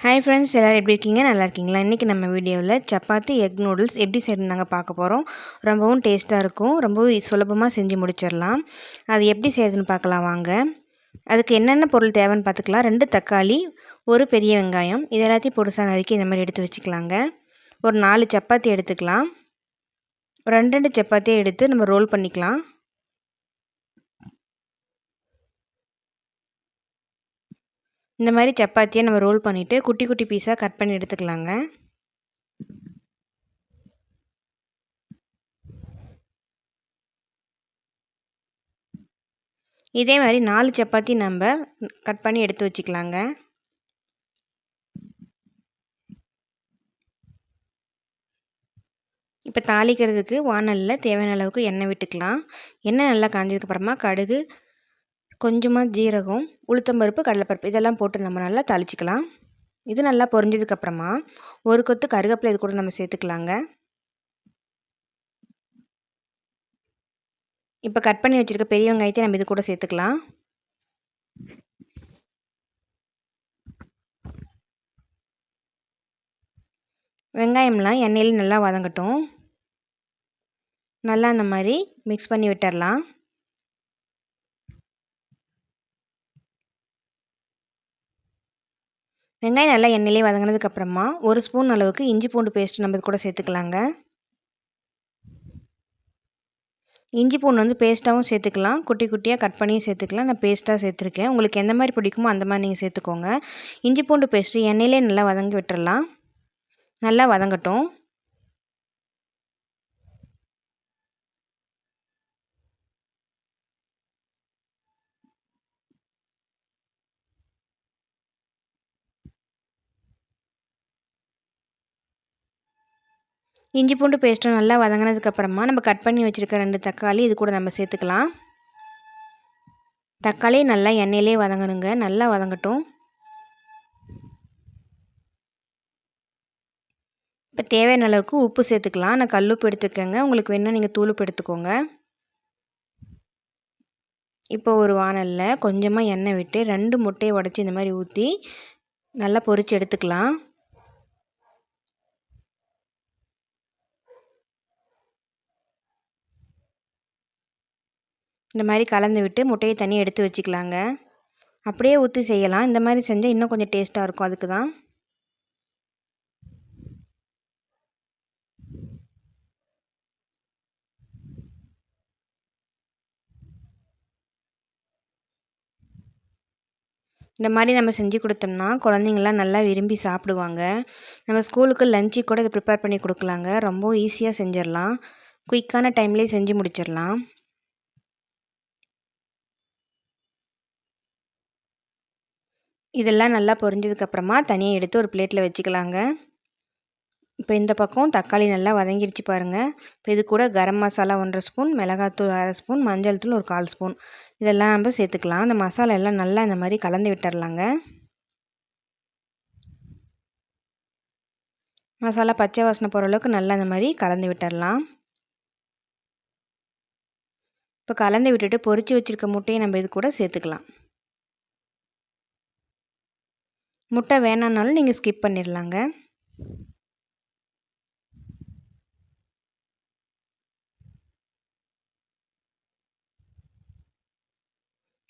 Hi friends, எல்லோரும் எப்படி இருக்கீங்க? நல்லா இருக்கீங்களா? இன்றைக்கி நம்ம வீடியோவில் சப்பாத்தி எக் நூடுல்ஸ் எப்படி செய்யணும்னு நாங்கள் பார்க்க போகிறோம். ரொம்பவும் டேஸ்ட்டாக இருக்கும். ரொம்பவும் சுலபமாக செஞ்சு முடிச்சிடலாம். அது எப்படி செய்கிறதுன்னு பார்க்கலாம் வாங்க. அதுக்கு என்னென்ன பொருள் தேவைன்னு பார்த்துக்கலாம். 2 தக்காளி, 1 பெரிய வெங்காயம், இது எல்லாத்தையும் பொடுசாக நறுக்கி இந்த மாதிரி எடுத்து வச்சுக்கலாங்க. ஒரு 4 சப்பாத்தி எடுத்துக்கலாம். 2 2 சப்பாத்தியை எடுத்து நம்ம ரோல் பண்ணிக்கலாம். இந்த மாதிரி சப்பாத்தியை நம்ம ரோல் பண்ணிவிட்டு குட்டி குட்டி பீஸாக கட் பண்ணி எடுத்துக்கலாங்க. இதே மாதிரி 4 சப்பாத்தி நம்ம கட் பண்ணி எடுத்து வச்சுக்கலாங்க. இப்போ தாளிக்கிறதுக்கு வாணலியில் தேவையான அளவுக்கு எண்ணெய் விட்டுக்கலாம். எண்ணெய் நல்லா காஞ்சதுக்கப்புறமா கடுகு, கொஞ்சமாக ஜீரகம், உளுத்தம்பருப்பு, கடலைப்பருப்பு இதெல்லாம் போட்டு நம்ம நல்லா தாளிச்சிக்கலாம். இது நல்லா பொரிஞ்சதுக்கப்புறமா ஒரு கொத்து கருவேப்பிலை இது கூட நம்ம சேர்த்துக்கலாங்க. இப்போ கட் பண்ணி வச்சுருக்க பெரிய வெங்காயத்தை நம்ம இது கூட சேர்த்துக்கலாம். வெங்காயம்லாம் எண்ணெயில் நல்லா வதங்கட்டும். நல்லா அந்த மாதிரி மிக்ஸ் பண்ணி விட்டுடலாம். வெங்காயம் நல்லா எண்ணெயிலே வதங்கினதுக்கப்புறமா 1 ஸ்பூன் அளவுக்கு இஞ்சி பூண்டு பேஸ்ட் நம்ம இது கூட சேர்த்துக்கலாங்க. இஞ்சி பூண்டு வந்து பேஸ்ட்டாகவும் சேர்த்துக்கலாம், குட்டி குட்டியாக கட் பண்ணியும் சேர்த்துக்கலாம். நான் பேஸ்ட்டாக சேர்த்துருக்கேன். உங்களுக்கு எந்த மாதிரி பிடிக்குமோ அந்த மாதிரி நீங்கள் சேர்த்துக்கோங்க. இஞ்சி பூண்டு பேஸ்ட்டு எண்ணெயிலே நல்லா வதங்கி விட்டுறலாம். நல்லா வதங்கட்டும். இஞ்சி பூண்டு பேஸ்ட்டும் நல்லா வதங்கினதுக்கப்புறமா நம்ம கட் பண்ணி வச்சுருக்க 2 தக்காளி இது கூட நம்ம சேர்த்துக்கலாம். தக்காளி நல்லா எண்ணெயிலே வதங்கணுங்க. நல்லா வதங்கட்டும். இப்போ தேவையான அளவுக்கு உப்பு சேர்த்துக்கலாம். நான் கல்லுப்பு எடுத்துக்கேங்க. உங்களுக்கு வேணும்னா நீங்கள் தூளுப்பு எடுத்துக்கோங்க. இப்போ ஒரு வாணலில் கொஞ்சமாக எண்ணெய் விட்டு 2 முட்டையை உடச்சி இந்த மாதிரி ஊற்றி நல்லா பொரித்து எடுத்துக்கலாம். இந்த மாதிரி கலந்து விட்டு முட்டையை தனியாக எடுத்து வச்சுக்கலாங்க. அப்படியே ஊற்றி செய்யலாம். இந்த மாதிரி செஞ்சால் இன்னும் கொஞ்சம் டேஸ்ட்டாக இருக்கும். அதுக்கு தான். இந்த மாதிரி நம்ம செஞ்சு கொடுத்தோம்னா குழந்தைங்களாம் நல்லா விரும்பி சாப்பிடுவாங்க. நம்ம ஸ்கூலுக்கு லஞ்சுக்கு கூட இதை ப்ரிப்பேர் பண்ணி கொடுக்கலாங்க. ரொம்ப ஈஸியாக செஞ்சிடலாம். குயிக்கான டைம்லேயே செஞ்சு முடிச்சிடலாம். இதெல்லாம் நல்லா பொரிஞ்சதுக்கப்புறமா தனியாக எடுத்து ஒரு பிளேட்டில் வச்சுக்கலாங்க. இப்போ இந்த பக்கம் தக்காளி நல்லா வதங்கிருச்சு பாருங்கள். இப்போ இது கூட கரம் மசாலா 1 1/2 ஸ்பூன், மிளகாத்தூள் 1/2 ஸ்பூன், மஞ்சள் தூள் ஒரு 1/4 ஸ்பூன் இதெல்லாம் நம்ம சேர்த்துக்கலாம். அந்த மசாலா எல்லாம் நல்லா இந்த மாதிரி கலந்து விட்டுறலாங்க. மசாலா பச்சை வாசனை போகிற அளவுக்கு நல்லா இந்த மாதிரி கலந்து விட்டுடலாம். இப்போ கலந்து விட்டுட்டு பொரித்து வச்சுருக்க முட்டையை நம்ம இது கூட சேர்த்துக்கலாம். முட்டை வேணான்னாலும் நீங்கள் ஸ்கிப் பண்ணிடலாங்க.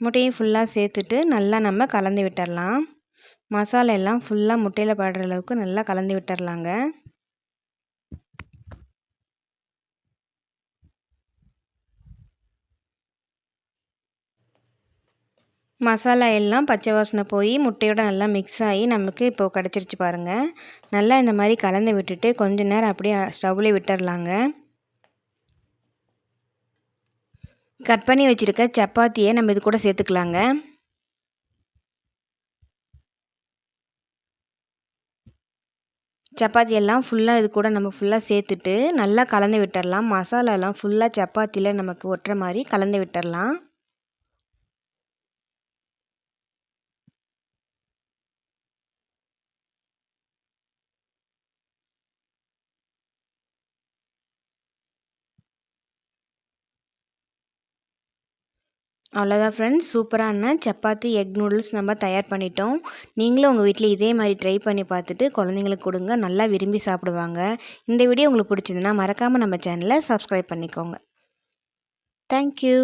முட்டையை ஃபுல்லாக சேர்த்துட்டு நல்லா நம்ம கலந்து விட்டுடலாம். மசாலா எல்லாம் ஃபுல்லாக முட்டையில் படுற அளவுக்கு நல்லா கலந்து விட்டுடலாங்க. மசாலா எல்லாம் பச்சை வாசனை போய் முட்டையோட நல்லா மிக்ஸ் ஆகி நமக்கு இப்போ கிடச்சிருச்சு பாருங்கள். நல்லா இந்த மாதிரி கலந்து விட்டுட்டு கொஞ்ச நேரம் அப்படியே ஸ்டவ்லேயே விட்டுடலாங்க. கட் பண்ணி வச்சுருக்க சப்பாத்தியை நம்ம இது கூட சேர்த்துக்கலாங்க. சப்பாத்தி எல்லாம் ஃபுல்லாக இது கூட நம்ம ஃபுல்லாக சேர்த்துட்டு நல்லா கலந்து விட்டுடலாம். மசாலாலாம் ஃபுல்லாக சப்பாத்தியில் நமக்கு ஒட்டுற மாதிரி கலந்து விட்டுடலாம். அவ்வளோதான் ஃப்ரெண்ட்ஸ், சூப்பரான சப்பாத்தி எக் நூடுல்ஸ் நம்ம தயார் பண்ணிட்டோம். நீங்களும் உங்கள் வீட்டில் இதே மாதிரி ட்ரை பண்ணி பார்த்துட்டு குழந்தைங்களுக்கு கொடுங்க, நல்லா விரும்பி சாப்பிடுவாங்க. இந்த வீடியோ உங்களுக்கு பிடிச்சிருந்துன்னா மறக்காமல் நம்ம சேனலை சப்ஸ்கிரைப் பண்ணிக்கோங்க. தேங்க்யூ.